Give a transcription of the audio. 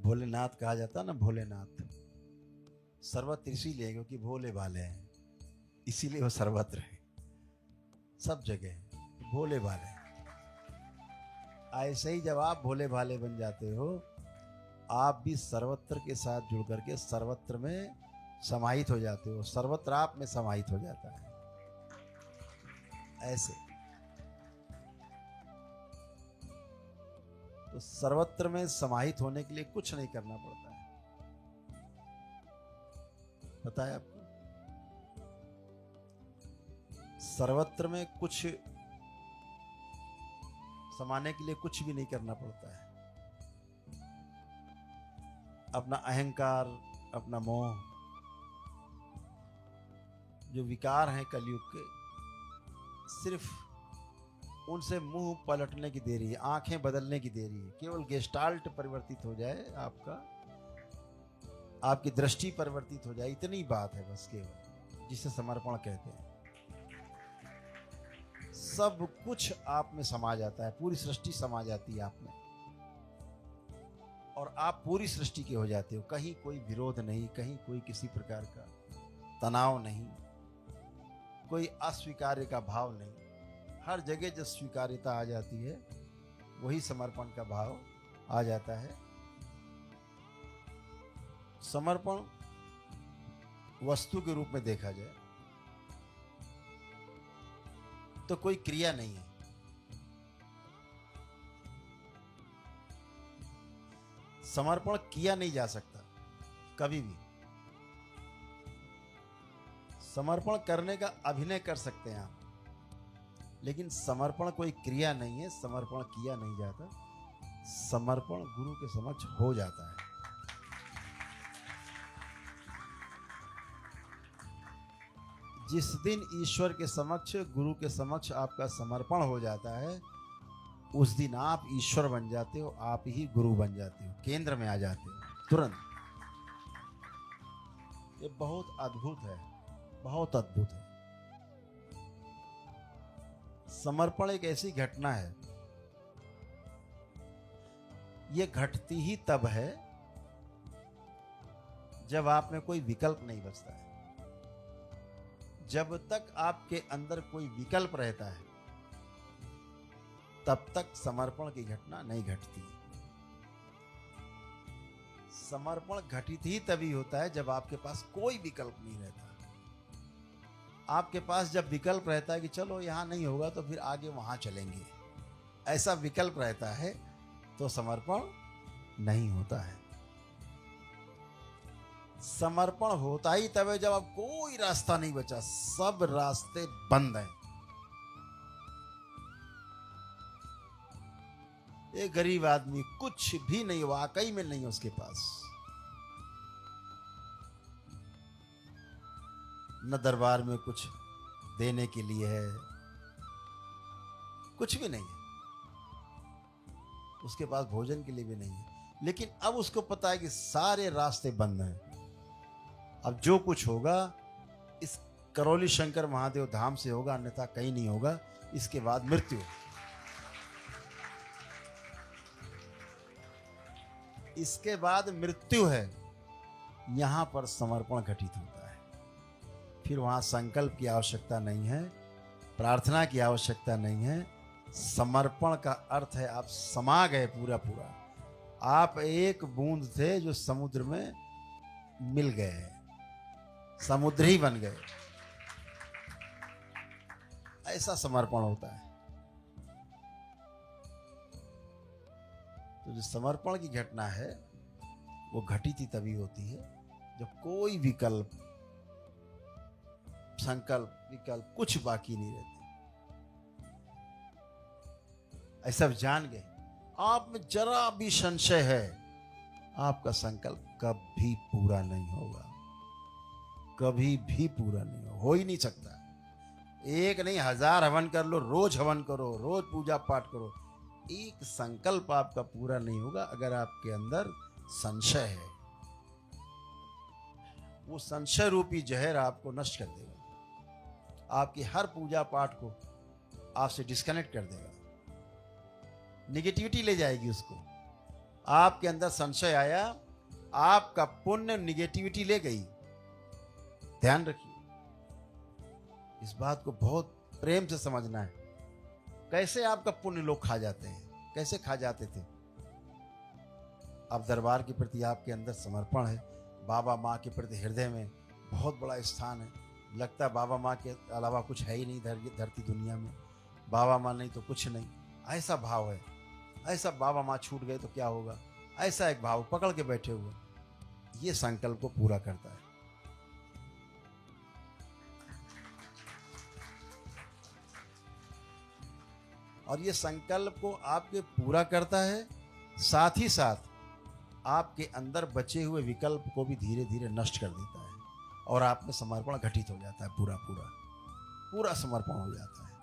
भोलेनाथ कहा जाता ना, भोलेनाथ सर्वत्र इसीलिए क्योंकि भोले भाले हैं, इसीलिए वो सर्वत्र है, सब जगह भोले भाले। ऐसे ही जब आप भोले भाले बन जाते हो, आप भी सर्वत्र के साथ जुड़ करके सर्वत्र में समाहित हो जाते हो, सर्वत्र आप में समाहित हो जाता है। ऐसे तो सर्वत्र में समाहित होने के लिए कुछ नहीं करना पड़ता है, पता है आपको? सर्वत्र में कुछ समाने के लिए कुछ भी नहीं करना पड़ता है। अपना अहंकार, अपना मोह, जो विकार हैं कलयुग के, सिर्फ उनसे मुंह पलटने की देरी है, आंखें बदलने की देरी है। केवल गेस्टाल्ट परिवर्तित हो जाए आपका, आपकी दृष्टि परिवर्तित हो जाए, इतनी बात है बस केवल, जिसे समर्पण कहते हैं। सब कुछ आप में समा जाता है, पूरी सृष्टि समा जाती है आप में, और आप पूरी सृष्टि के हो जाते हो। कहीं कोई विरोध नहीं, कहीं कोई किसी प्रकार का तनाव नहीं, कोई अस्वीकार्य का भाव नहीं। हर जगह जो स्वीकार्यता आ जाती है, वही समर्पण का भाव आ जाता है। समर्पण वस्तु के रूप में देखा जाए तो कोई क्रिया नहीं है। समर्पण किया नहीं जा सकता कभी भी। समर्पण करने का अभिनय कर सकते हैं आप, लेकिन समर्पण कोई क्रिया नहीं है, समर्पण किया नहीं जाता। समर्पण गुरु के समक्ष हो जाता है। जिस दिन ईश्वर के समक्ष, गुरु के समक्ष आपका समर्पण हो जाता है, उस दिन आप ईश्वर बन जाते हो, आप ही गुरु बन जाते हो, केंद्र में आ जाते हो तुरंत। ये बहुत अद्भुत है, बहुत अद्भुत है। समर्पण एक ऐसी घटना है, ये घटती ही तब है जब आप में कोई विकल्प नहीं बचता है। जब तक आपके अंदर कोई विकल्प रहता है, तब तक समर्पण की घटना नहीं घटती। समर्पण घटित ही तभी होता है जब आपके पास कोई विकल्प नहीं रहता। आपके पास जब विकल्प रहता है कि चलो यहां नहीं होगा तो फिर आगे वहां चलेंगे, ऐसा विकल्प रहता है, तो समर्पण नहीं होता है। समर्पण होता ही तब है जब अब कोई रास्ता नहीं बचा, सब रास्ते बंद हैं। एक गरीब आदमी, कुछ भी नहीं, वाकई में नहीं है उसके पास, न दरबार में कुछ देने के लिए है, कुछ भी नहीं है, उसके पास भोजन के लिए भी नहीं है। लेकिन अब उसको पता है कि सारे रास्ते बंद हैं, अब जो कुछ होगा इस करौली शंकर महादेव धाम से होगा, अन्यथा कहीं नहीं होगा। इसके बाद मृत्यु, इसके बाद मृत्यु है। यहां पर समर्पण घटित होता है। फिर वहां संकल्प की आवश्यकता नहीं है, प्रार्थना की आवश्यकता नहीं है। समर्पण का अर्थ है आप समा गए पूरा पूरा। आप एक बूंद थे जो समुद्र में मिल गए, समुद्र ही बन गए। ऐसा समर्पण होता है। तो जो समर्पण की घटना है वो घटित ही तभी होती है जब कोई विकल्प, संकल्प, विकल्प कुछ बाकी नहीं रहते। ऐसा जान गए, आप में जरा भी संशय है, आपका संकल्प कभी पूरा नहीं होगा, कभी भी पूरा नहीं हो ही नहीं सकता। एक नहीं, 1000 हवन कर लो, रोज हवन करो, रोज पूजा पाठ करो, एक संकल्प आपका पूरा नहीं होगा अगर आपके अंदर संशय है। वो संशय रूपी जहर आपको नष्ट कर देगा, आपकी हर पूजा पाठ को आपसे डिस्कनेक्ट कर देगा, निगेटिविटी ले जाएगी उसको, आपके अंदर संशय आया, आपका पुण्य निगेटिविटी ले गई। ध्यान रखिए, इस बात को बहुत प्रेम से समझना है। कैसे आपका पुण्य लोग खा जाते हैं, कैसे खा जाते थे। अब दरबार के प्रति आपके अंदर समर्पण है, बाबा माँ के प्रति हृदय में बहुत बड़ा स्थान है। लगता है बाबा माँ के अलावा कुछ है ही नहीं धरती दुनिया में, बाबा माँ नहीं तो कुछ नहीं, ऐसा भाव है। ऐसा बाबा माँ छूट गए तो क्या होगा, ऐसा एक भाव पकड़ के बैठे हुए, ये संकल्प को पूरा करता है। और ये संकल्प को आपके पूरा करता है, साथ ही साथ आपके अंदर बचे हुए विकल्प को भी धीरे धीरे नष्ट कर देता है और आप में समर्पण घटित हो जाता है। पूरा समर्पण हो जाता है।